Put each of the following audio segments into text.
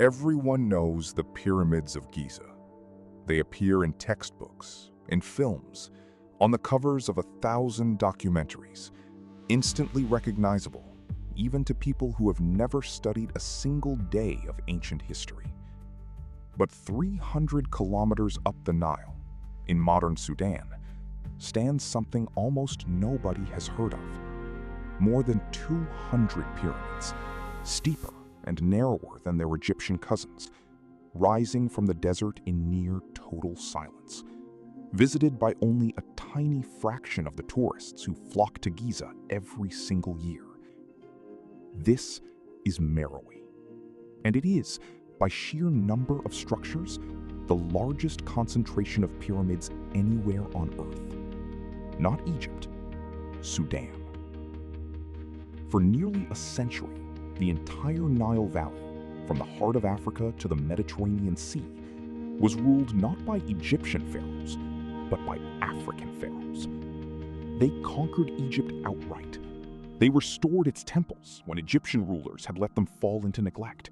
Everyone knows the pyramids of Giza. They appear in textbooks, in films, on the covers of 1,000 documentaries, instantly recognizable, even to people who have never studied a single day of ancient history. But 300 kilometers up the Nile, in modern Sudan, stands something almost nobody has heard of. More than 200 pyramids, steeper and narrower than their Egyptian cousins, rising from the desert in near total silence, visited by only a tiny fraction of the tourists who flock to Giza every single year. This is Meroe, and it is, by sheer number of structures, the largest concentration of pyramids anywhere on Earth. Not Egypt, Sudan. For nearly a century, the entire Nile Valley, from the heart of Africa to the Mediterranean Sea, was ruled not by Egyptian pharaohs, but by African pharaohs. They conquered Egypt outright. They restored its temples when Egyptian rulers had let them fall into neglect.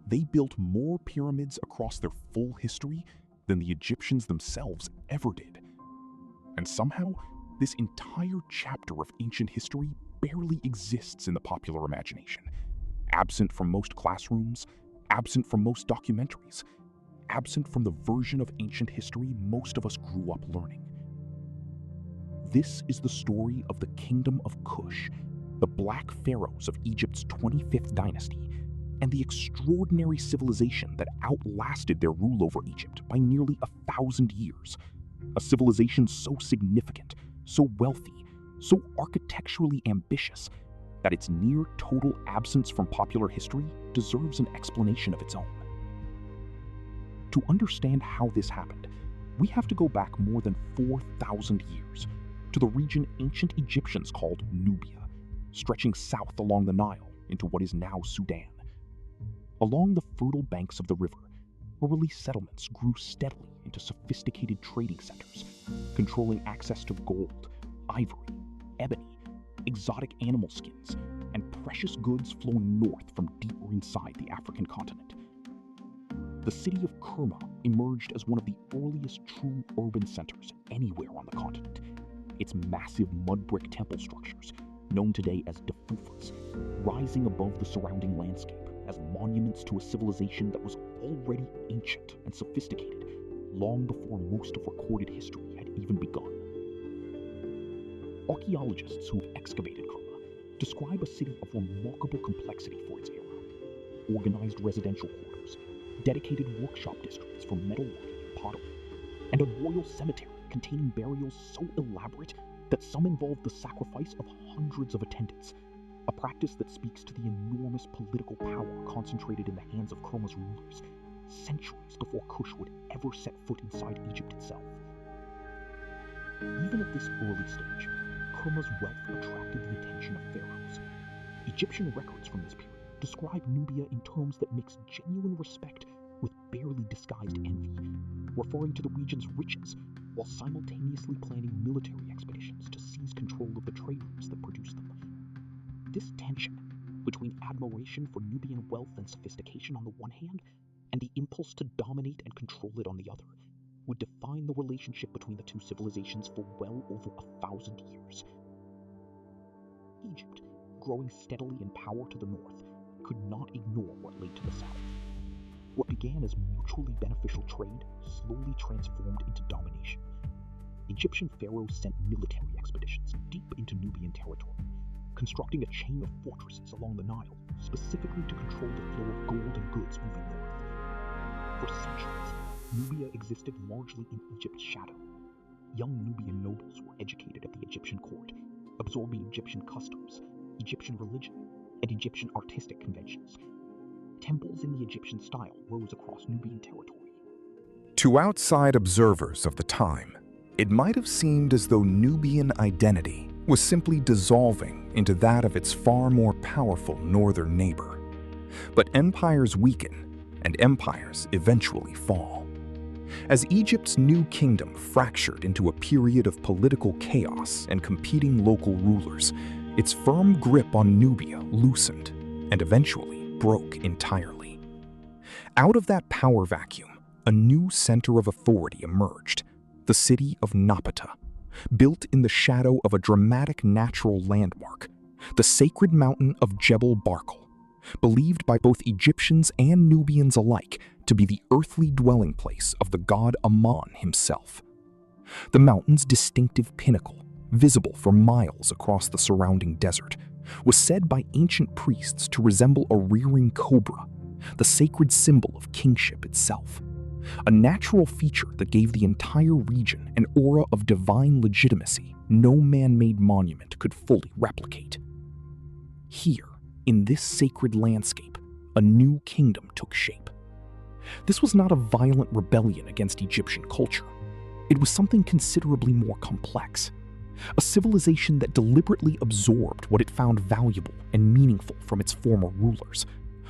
They built more pyramids across their full history than the Egyptians themselves ever did. And somehow, this entire chapter of ancient history barely exists in the popular imagination. Absent from most classrooms, absent from most documentaries, absent from the version of ancient history most of us grew up learning. This is the story of the kingdom of Kush, the black pharaohs of Egypt's 25th dynasty, and the extraordinary civilization that outlasted their rule over Egypt by nearly 1,000 years. A civilization so significant, so wealthy, so architecturally ambitious, that its near total absence from popular history deserves an explanation of its own. To understand how this happened, we have to go back more than 4,000 years to the region ancient Egyptians called Nubia, stretching south along the Nile into what is now Sudan. Along the fertile banks of the river, early settlements grew steadily into sophisticated trading centers, controlling access to gold, ivory, ebony, exotic animal skins, and precious goods flowing north from deeper inside the African continent. The city of Kerma emerged as one of the earliest true urban centers anywhere on the continent. Its massive mud brick temple structures, known today as defufas, rising above the surrounding landscape as monuments to a civilization that was already ancient and sophisticated long before most of recorded history had even begun. Archaeologists who have excavated Kerma describe a city of remarkable complexity for its era. Organized residential quarters, dedicated workshop districts for metalworking and pottery, and a royal cemetery containing burials so elaborate that some involved the sacrifice of hundreds of attendants, a practice that speaks to the enormous political power concentrated in the hands of Kerma's rulers, centuries before Kush would ever set foot inside Egypt itself. Even at this early stage, Kerma's wealth attracted the attention of pharaohs. Egyptian records from this period describe Nubia in terms that mix genuine respect with barely disguised envy, referring to the region's riches while simultaneously planning military expeditions to seize control of the trade routes that produced them. This tension between admiration for Nubian wealth and sophistication on the one hand, and the impulse to dominate and control it on the other, would define the relationship between the two civilizations for well over 1,000 years. Egypt, growing steadily in power to the north, could not ignore what lay to the south. What began as mutually beneficial trade slowly transformed into domination. Egyptian pharaohs sent military expeditions deep into Nubian territory, constructing a chain of fortresses along the Nile, specifically to control the flow of gold and goods moving north. For centuries, Nubia existed largely in Egypt's shadow. Young Nubian nobles were educated at the Egyptian court, absorbing Egyptian customs, Egyptian religion, and Egyptian artistic conventions. Temples in the Egyptian style rose across Nubian territory. To outside observers of the time, it might have seemed as though Nubian identity was simply dissolving into that of its far more powerful northern neighbor. But empires weaken, and empires eventually fall. As Egypt's new kingdom fractured into a period of political chaos and competing local rulers, its firm grip on Nubia loosened and eventually broke entirely. Out of that power vacuum, a new center of authority emerged, the city of Napata, built in the shadow of a dramatic natural landmark, the sacred mountain of Jebel Barkal, believed by both Egyptians and Nubians alike to be the earthly dwelling place of the god Ammon himself. The mountain's distinctive pinnacle, visible for miles across the surrounding desert, was said by ancient priests to resemble a rearing cobra, the sacred symbol of kingship itself, a natural feature that gave the entire region an aura of divine legitimacy no man-made monument could fully replicate. Here, in this sacred landscape, a new kingdom took shape. This was not a violent rebellion against Egyptian culture. It was something considerably more complex, a civilization that deliberately absorbed what it found valuable and meaningful from its former rulers,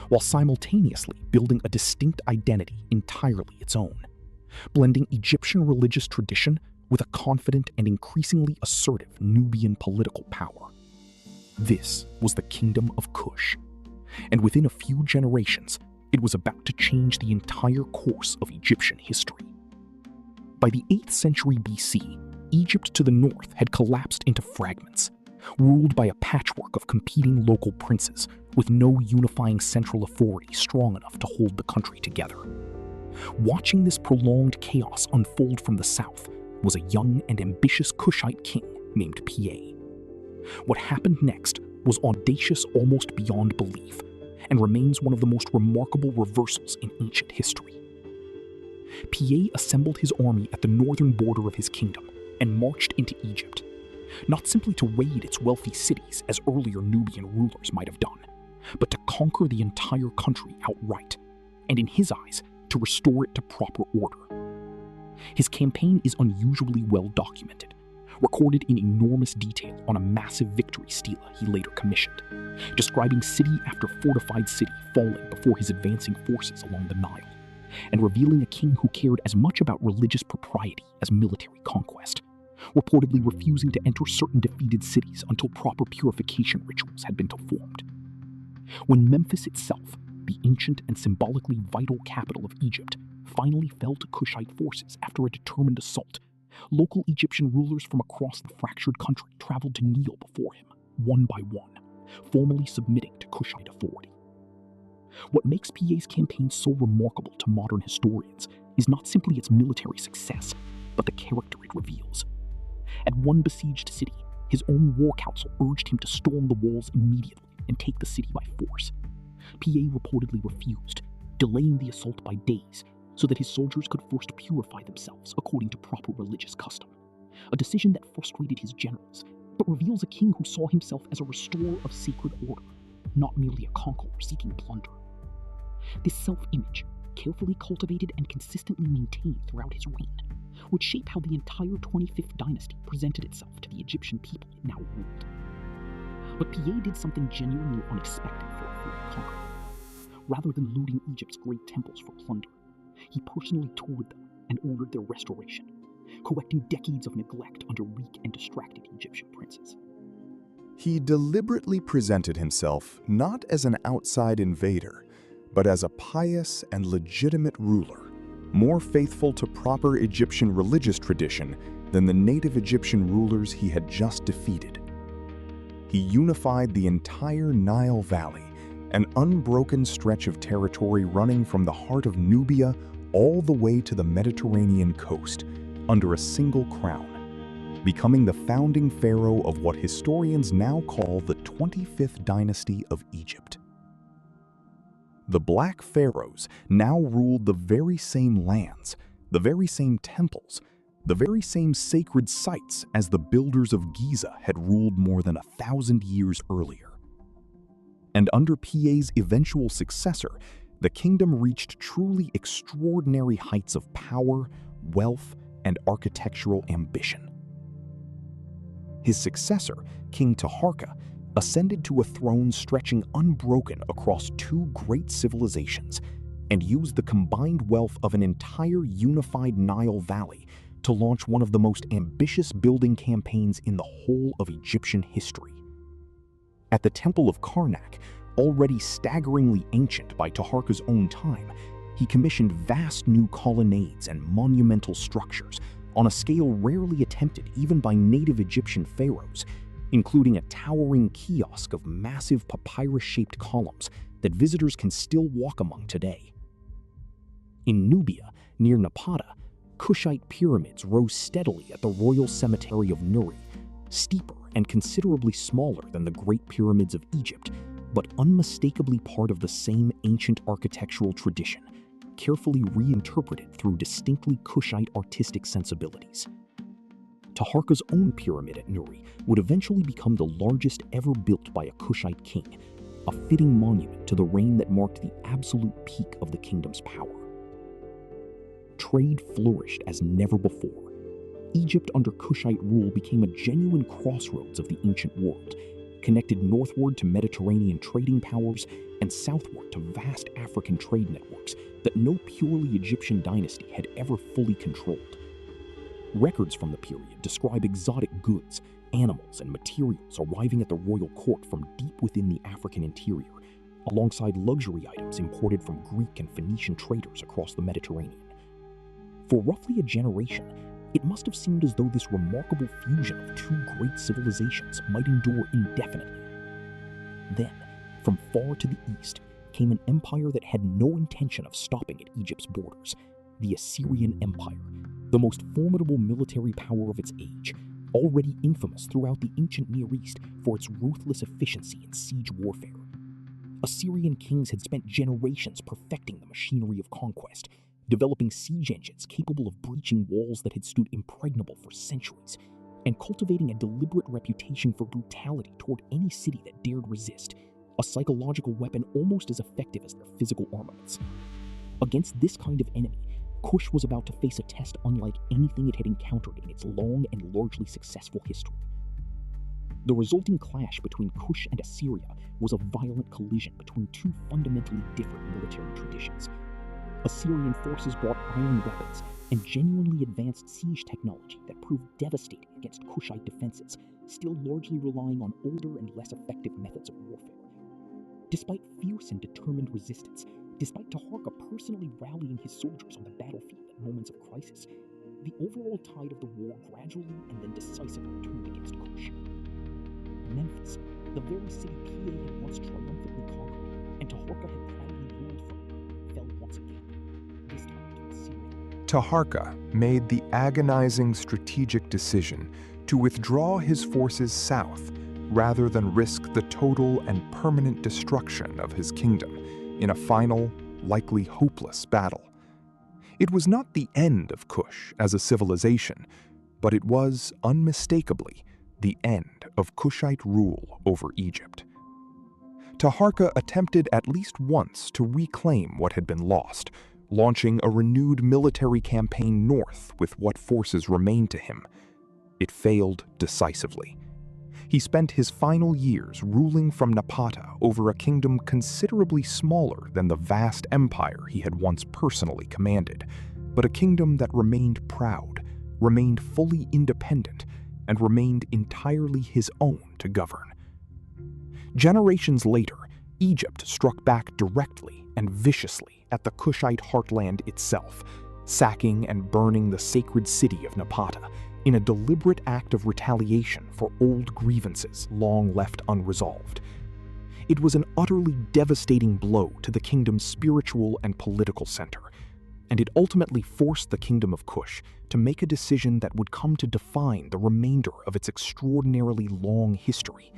while simultaneously building a distinct identity entirely its own, blending Egyptian religious tradition with a confident and increasingly assertive Nubian political power. This was the kingdom of Kush, and within a few generations, it was about to change the entire course of Egyptian history. By the 8th century BC, Egypt to the north had collapsed into fragments, ruled by a patchwork of competing local princes with no unifying central authority strong enough to hold the country together. Watching this prolonged chaos unfold from the south was a young and ambitious Kushite king named Piye. What happened next was audacious almost beyond belief, and remains one of the most remarkable reversals in ancient history. Piye assembled his army at the northern border of his kingdom and marched into Egypt, not simply to raid its wealthy cities as earlier Nubian rulers might have done, but to conquer the entire country outright, and in his eyes, to restore it to proper order. His campaign is unusually well documented, recorded in enormous detail on a massive victory stela he later commissioned, describing city after fortified city falling before his advancing forces along the Nile, and revealing a king who cared as much about religious propriety as military conquest, reportedly refusing to enter certain defeated cities until proper purification rituals had been performed. When Memphis itself, the ancient and symbolically vital capital of Egypt, finally fell to Kushite forces after a determined assault, local Egyptian rulers from across the fractured country traveled to kneel before him, one by one, formally submitting to Kushite authority. What makes Piye's campaign so remarkable to modern historians is not simply its military success, but the character it reveals. At one besieged city, his own war council urged him to storm the walls immediately and take the city by force. Piye reportedly refused, delaying the assault by days so that his soldiers could first purify themselves according to proper religious custom, a decision that frustrated his generals, but reveals a king who saw himself as a restorer of sacred order, not merely a conqueror seeking plunder. This self-image, carefully cultivated and consistently maintained throughout his reign, would shape how the entire 25th dynasty presented itself to the Egyptian people it now ruled. But Piye did something genuinely unexpected for a foreign conqueror. Rather than looting Egypt's great temples for plunder, he personally toured them and ordered their restoration, correcting decades of neglect under weak and distracted Egyptian princes. He deliberately presented himself not as an outside invader, but as a pious and legitimate ruler, more faithful to proper Egyptian religious tradition than the native Egyptian rulers he had just defeated. He unified the entire Nile Valley, an unbroken stretch of territory running from the heart of Nubia all the way to the Mediterranean coast, under a single crown, becoming the founding pharaoh of what historians now call the 25th dynasty of Egypt. The Black Pharaohs now ruled the very same lands, the very same temples, the very same sacred sites as the builders of Giza had ruled more than 1,000 years earlier. And under Piye's eventual successor, the kingdom reached truly extraordinary heights of power, wealth, and architectural ambition. His successor, King Taharqa, ascended to a throne stretching unbroken across two great civilizations and used the combined wealth of an entire unified Nile Valley to launch one of the most ambitious building campaigns in the whole of Egyptian history. At the Temple of Karnak, already staggeringly ancient by Taharqa's own time, he he commissioned vast new colonnades and monumental structures on a scale rarely attempted even by native Egyptian pharaohs, including a towering kiosk of massive papyrus-shaped columns that visitors can still walk among today. In Nubia, near Napata, Kushite pyramids rose steadily at the royal cemetery of Nuri, steeper and considerably smaller than the Great Pyramids of Egypt, but unmistakably part of the same ancient architectural tradition, carefully reinterpreted through distinctly Kushite artistic sensibilities. Taharqa's own pyramid at Nuri would eventually become the largest ever built by a Kushite king, a fitting monument to the reign that marked the absolute peak of the kingdom's power. Trade flourished as never before. Egypt under Kushite rule became a genuine crossroads of the ancient world, connected northward to Mediterranean trading powers and southward to vast African trade networks that no purely Egyptian dynasty had ever fully controlled. Records from the period describe exotic goods, animals, and materials arriving at the royal court from deep within the African interior, alongside luxury items imported from Greek and Phoenician traders across the Mediterranean. For roughly a generation, it must have seemed as though this remarkable fusion of two great civilizations might endure indefinitely. Then, from far to the east, came an empire that had no intention of stopping at Egypt's borders, the Assyrian Empire, the most formidable military power of its age, already infamous throughout the ancient Near East for its ruthless efficiency in siege warfare. Assyrian kings had spent generations perfecting the machinery of conquest, developing siege engines capable of breaching walls that had stood impregnable for centuries, and cultivating a deliberate reputation for brutality toward any city that dared resist, a psychological weapon almost as effective as their physical armaments. Against this kind of enemy, Kush was about to face a test unlike anything it had encountered in its long and largely successful history. The resulting clash between Kush and Assyria was a violent collision between two fundamentally different military traditions. Assyrian forces brought iron weapons and genuinely advanced siege technology that proved devastating against Kushite defenses, still largely relying on older and less effective methods of warfare. Despite fierce and determined resistance, despite Taharqa personally rallying his soldiers on the battlefield at moments of crisis, the overall tide of the war gradually and then decisively turned against Kush. Memphis, the very city Piye had once triumphantly conquered, and Taharqa had proudly ruled from, fell once again. Taharqa made the agonizing strategic decision to withdraw his forces south rather than risk the total and permanent destruction of his kingdom in a final, likely hopeless battle. It was not the end of Kush as a civilization, but it was unmistakably the end of Kushite rule over Egypt. Taharqa attempted at least once to reclaim what had been lost, launching a renewed military campaign north with what forces remained to him. It failed decisively. He spent his final years ruling from Napata over a kingdom considerably smaller than the vast empire he had once personally commanded, but a kingdom that remained proud, remained fully independent, and remained entirely his own to govern. Generations later, Egypt struck back directly and viciously at the Kushite heartland itself, sacking and burning the sacred city of Napata in a deliberate act of retaliation for old grievances long left unresolved. It was an utterly devastating blow to the kingdom's spiritual and political center, and it ultimately forced the kingdom of Kush to make a decision that would come to define the remainder of its extraordinarily long history,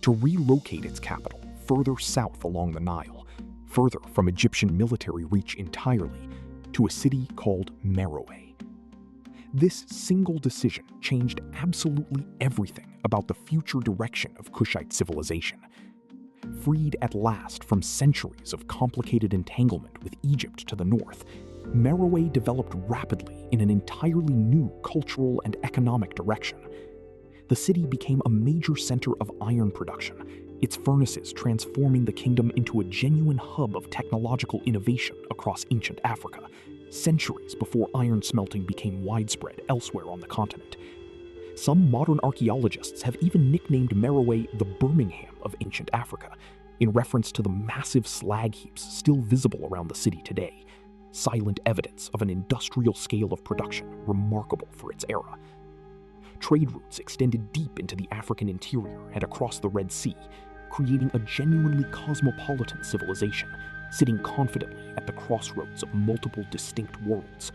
to relocate its capital further south along the Nile, further from Egyptian military reach entirely, to a city called Meroe. This single decision changed absolutely everything about the future direction of Kushite civilization. Freed at last from centuries of complicated entanglement with Egypt to the north, Meroe developed rapidly in an entirely new cultural and economic direction. The city became a major center of iron production, its furnaces transforming the kingdom into a genuine hub of technological innovation across ancient Africa, centuries before iron smelting became widespread elsewhere on the continent. Some modern archaeologists have even nicknamed Meroe the Birmingham of ancient Africa, in reference to the massive slag heaps still visible around the city today, silent evidence of an industrial scale of production remarkable for its era. Trade routes extended deep into the African interior and across the Red Sea, creating a genuinely cosmopolitan civilization, sitting confidently at the crossroads of multiple distinct worlds.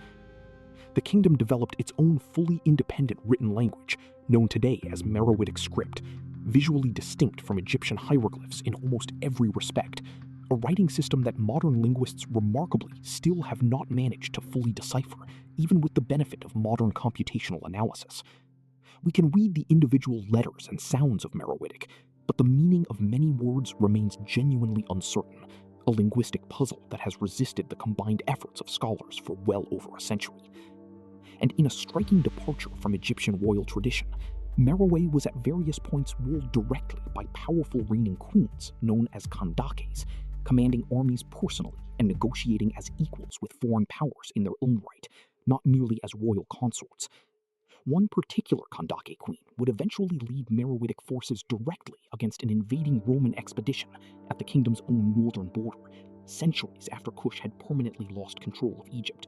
The kingdom developed its own fully independent written language, known today as Meroitic script, visually distinct from Egyptian hieroglyphs in almost every respect, a writing system that modern linguists remarkably still have not managed to fully decipher, even with the benefit of modern computational analysis. We can read the individual letters and sounds of Meroitic, but the meaning of many words remains genuinely uncertain, a linguistic puzzle that has resisted the combined efforts of scholars for well over a century. And in a striking departure from Egyptian royal tradition, Meroe was at various points ruled directly by powerful reigning queens known as kandakes, commanding armies personally and negotiating as equals with foreign powers in their own right, not merely as royal consorts. One particular Kandake queen would eventually lead Meroitic forces directly against an invading Roman expedition at the kingdom's own northern border, centuries after Kush had permanently lost control of Egypt,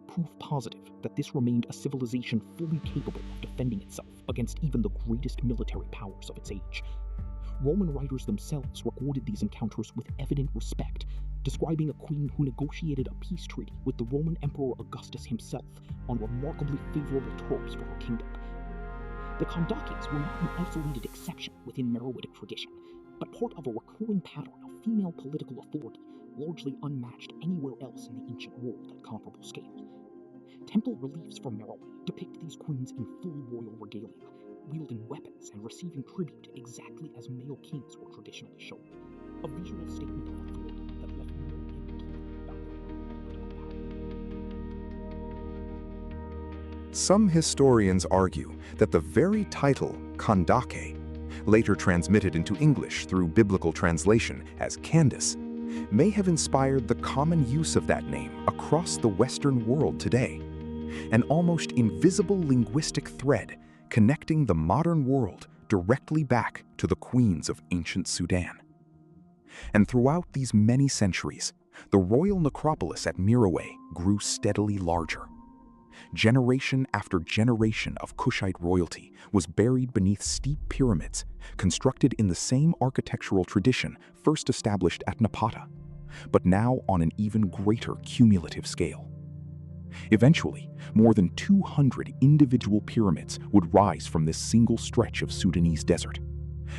proof positive that this remained a civilization fully capable of defending itself against even the greatest military powers of its age. Roman writers themselves recorded these encounters with evident respect, describing a queen who negotiated a peace treaty with the Roman Emperor Augustus himself on remarkably favorable terms for her kingdom. The Kandakes were not an isolated exception within Meroitic tradition, but part of a recurring pattern of female political authority largely unmatched anywhere else in the ancient world at comparable scale. Temple reliefs from Meroe depict these queens in full royal regalia, wielding weapons and receiving tribute exactly as male kings were traditionally shown, a visual statement of authority that left no ambiguity about their power. Some historians argue that the very title Kandake, later transmitted into English through biblical translation as Candace, may have inspired the common use of that name across the Western world today, an almost invisible linguistic thread connecting the modern world directly back to the queens of ancient Sudan. And throughout these many centuries, the royal necropolis at Meroe grew steadily larger. Generation after generation of Kushite royalty was buried beneath steep pyramids, constructed in the same architectural tradition first established at Napata, but now on an even greater cumulative scale. Eventually, more than 200 individual pyramids would rise from this single stretch of Sudanese desert,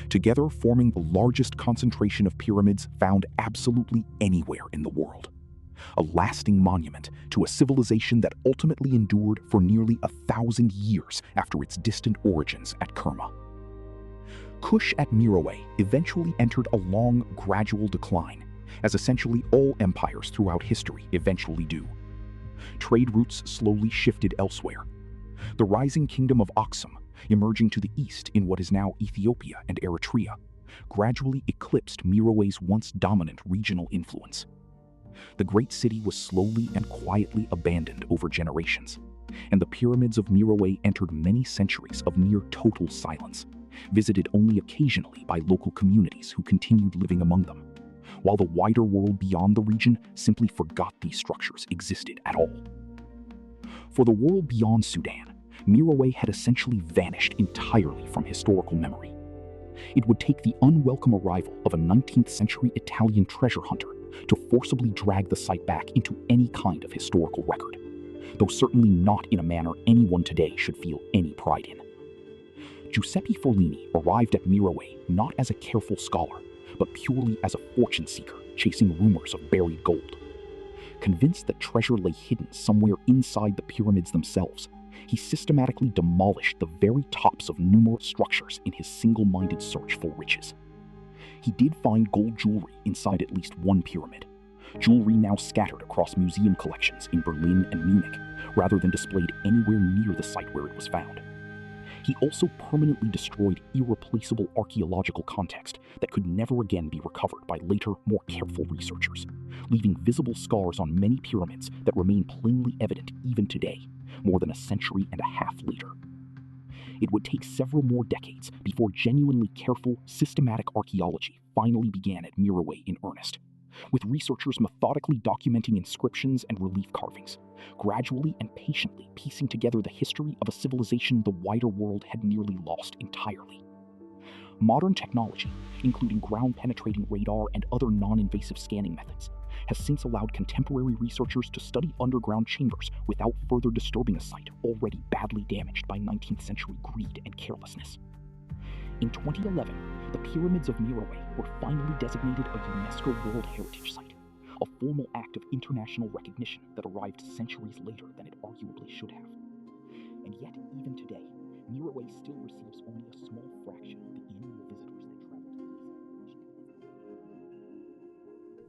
together forming the largest concentration of pyramids found absolutely anywhere in the world. A lasting monument to a civilization that ultimately endured for nearly 1,000 years after its distant origins at Kerma. Kush at Meroe eventually entered a long, gradual decline, as essentially all empires throughout history eventually do. Trade routes slowly shifted elsewhere. The rising kingdom of Aksum, emerging to the east in what is now Ethiopia and Eritrea, gradually eclipsed Meroe's once dominant regional influence. The great city was slowly and quietly abandoned over generations, and the pyramids of Meroe entered many centuries of near total silence, visited only occasionally by local communities who continued living among them, while the wider world beyond the region simply forgot these structures existed at all. For the world beyond Sudan, Meroe had essentially vanished entirely from historical memory. It would take the unwelcome arrival of a 19th century Italian treasure hunter to forcibly drag the site back into any kind of historical record, though certainly not in a manner anyone today should feel any pride in. Giuseppe Forlini arrived at Meroe not as a careful scholar, but purely as a fortune seeker chasing rumors of buried gold. Convinced that treasure lay hidden somewhere inside the pyramids themselves, he systematically demolished the very tops of numerous structures in his single-minded search for riches. He did find gold jewelry inside at least one pyramid, jewelry now scattered across museum collections in Berlin and Munich, rather than displayed anywhere near the site where it was found. He also permanently destroyed irreplaceable archaeological context that could never again be recovered by later, more careful researchers, leaving visible scars on many pyramids that remain plainly evident even today, more than a century and a half later. It would take several more decades before genuinely careful, systematic archaeology finally began at Meroe in earnest, with researchers methodically documenting inscriptions and relief carvings, gradually and patiently piecing together the history of a civilization the wider world had nearly lost entirely. Modern technology, including ground-penetrating radar and other non-invasive scanning methods, has since allowed contemporary researchers to study underground chambers without further disturbing a site already badly damaged by 19th century greed and carelessness. In 2011, the Pyramids of Meroe were finally designated a UNESCO World Heritage Site, a formal act of international recognition that arrived centuries later than it arguably should have. And yet, even today, Meroe still receives only a small fraction of the annual visitors that travel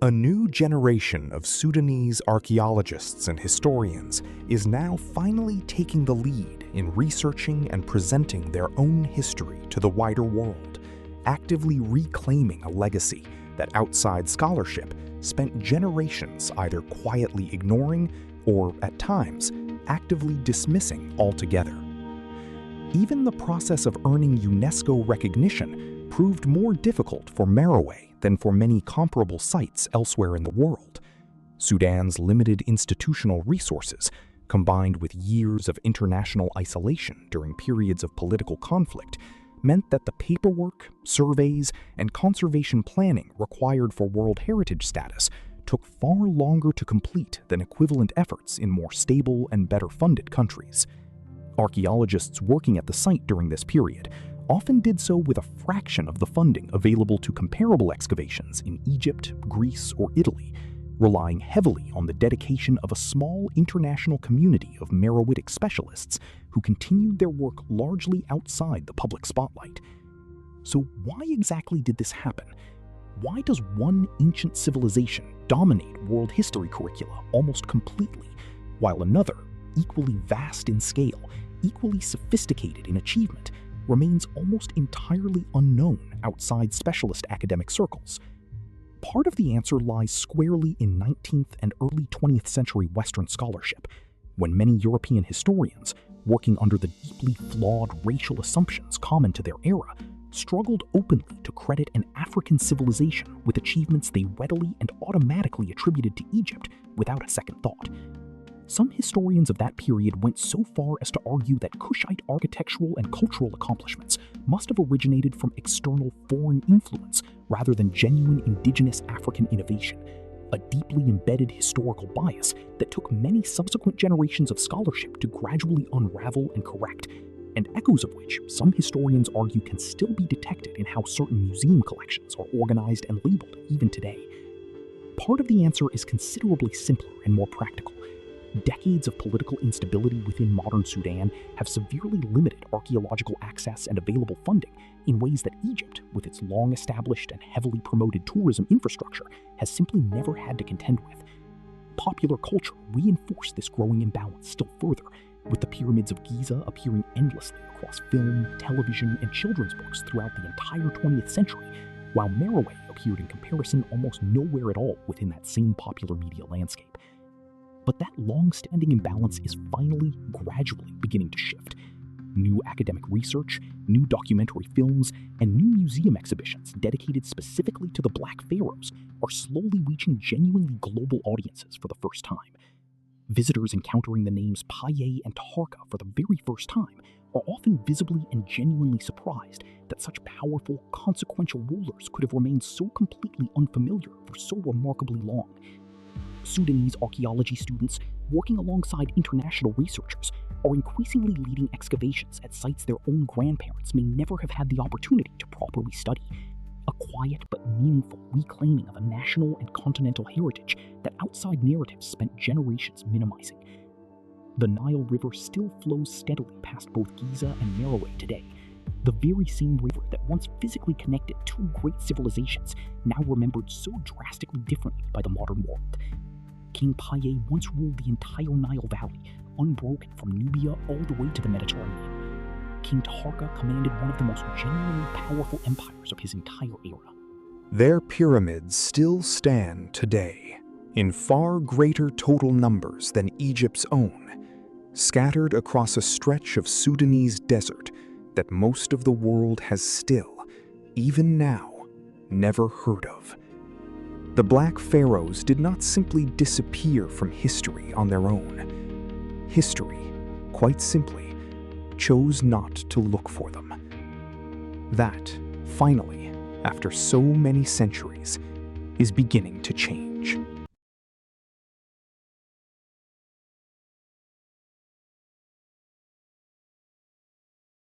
to A new generation of Sudanese archaeologists and historians is now finally taking the lead in researching and presenting their own history to the wider world, actively reclaiming a legacy that outside scholarship spent generations either quietly ignoring or, at times, actively dismissing altogether. Even the process of earning UNESCO recognition proved more difficult for Meroe than for many comparable sites elsewhere in the world. Sudan's limited institutional resources, combined with years of international isolation during periods of political conflict, meant that the paperwork, surveys, and conservation planning required for World Heritage status took far longer to complete than equivalent efforts in more stable and better-funded countries. Archaeologists working at the site during this period often did so with a fraction of the funding available to comparable excavations in Egypt, Greece, or Italy, relying heavily on the dedication of a small international community of Meroitic specialists who continued their work largely outside the public spotlight. So why exactly did this happen? Why does one ancient civilization dominate world history curricula almost completely, while another, equally vast in scale, equally sophisticated in achievement, remains almost entirely unknown outside specialist academic circles? Part of the answer lies squarely in 19th and early 20th century Western scholarship, when many European historians, working under the deeply flawed racial assumptions common to their era, struggled openly to credit an African civilization with achievements they readily and automatically attributed to Egypt without a second thought. Some historians of that period went so far as to argue that Kushite architectural and cultural accomplishments must have originated from external foreign influence rather than genuine indigenous African innovation, a deeply embedded historical bias that took many subsequent generations of scholarship to gradually unravel and correct, and echoes of which some historians argue can still be detected in how certain museum collections are organized and labeled even today. Part of the answer is considerably simpler and more practical. Decades of political instability within modern Sudan have severely limited archaeological access and available funding in ways that Egypt, with its long-established and heavily promoted tourism infrastructure, has simply never had to contend with. Popular culture reinforced this growing imbalance still further, with the Pyramids of Giza appearing endlessly across film, television, and children's books throughout the entire 20th century, while Meroe appeared in comparison almost nowhere at all within that same popular media landscape. But that long-standing imbalance is finally, gradually beginning to shift. New academic research, new documentary films, and new museum exhibitions dedicated specifically to the Black Pharaohs are slowly reaching genuinely global audiences for the first time. Visitors encountering the names Piye and Taharqa for the very first time are often visibly and genuinely surprised that such powerful, consequential rulers could have remained so completely unfamiliar for so remarkably long. Sudanese archaeology students, working alongside international researchers, are increasingly leading excavations at sites their own grandparents may never have had the opportunity to properly study. A quiet but meaningful reclaiming of a national and continental heritage that outside narratives spent generations minimizing. The Nile River still flows steadily past both Giza and Meroe today, the very same river that once physically connected two great civilizations, now remembered so drastically differently by the modern world. King Piye once ruled the entire Nile Valley, unbroken from Nubia all the way to the Mediterranean. King Taharqa commanded one of the most genuinely powerful empires of his entire era. Their pyramids still stand today, in far greater total numbers than Egypt's own, scattered across a stretch of Sudanese desert that most of the world has still, even now, never heard of. The Black Pharaohs did not simply disappear from history on their own. History, quite simply, chose not to look for them. That, finally, after so many centuries, is beginning to change.